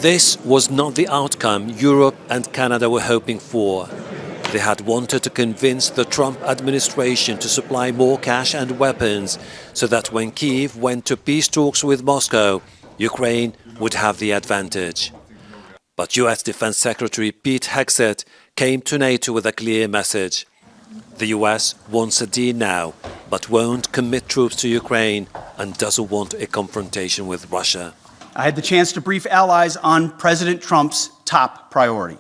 This was not the outcome Europe and Canada were hoping for. They had wanted to convince the Trump administration to supply more cash and weapons so that when Kyiv went to peace talks with Moscow, Ukraine would have the advantage. But US Defense Secretary Pete Hegseth came to NATO with a clear message. The US wants a deal now, but won't commit troops to Ukraine and doesn't want a confrontation with Russia. I had the chance to brief allies on President Trump's top priority: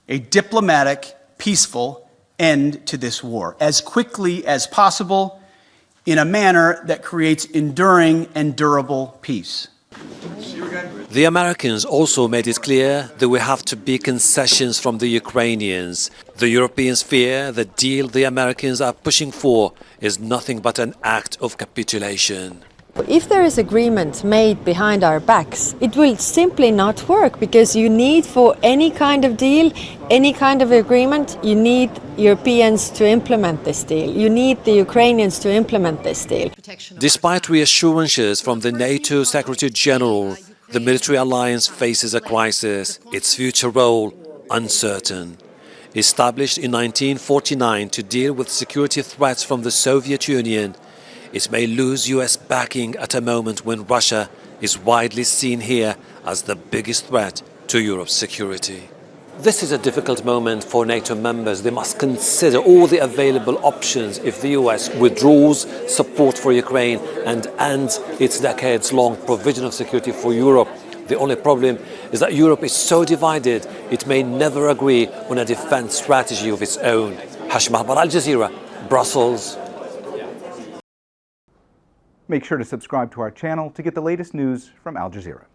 a diplomatic, peaceful end to this war, as quickly as possible, in a manner that creates enduring and durable peace. The Americans also made it clear there will have to be concessions from the Ukrainians. The Europeans fear the deal the Americans are pushing for is nothing but an act of capitulation. If there is agreement made behind our backs, it will simply not work, because you need, for any kind of deal, any kind of agreement, you need Europeans to implement this deal. You need the Ukrainians to implement this deal. Despite reassurances from the NATO Secretary General, the military alliance faces a crisis, its future role uncertain. Established in 1949 to deal with security threats from the Soviet Union, it may lose US backing at a moment when Russia is widely seen here as the biggest threat to Europe's security. This is a difficult moment for NATO members. They must consider all the available options if the US withdraws support for Ukraine and ends its decades-long provision of security for Europe. The only problem is that Europe is so divided it may never agree on a defense strategy of its own. Ahelbarra, Al Jazeera, Brussels. Make sure to subscribe to our channel to get the latest news from Al Jazeera.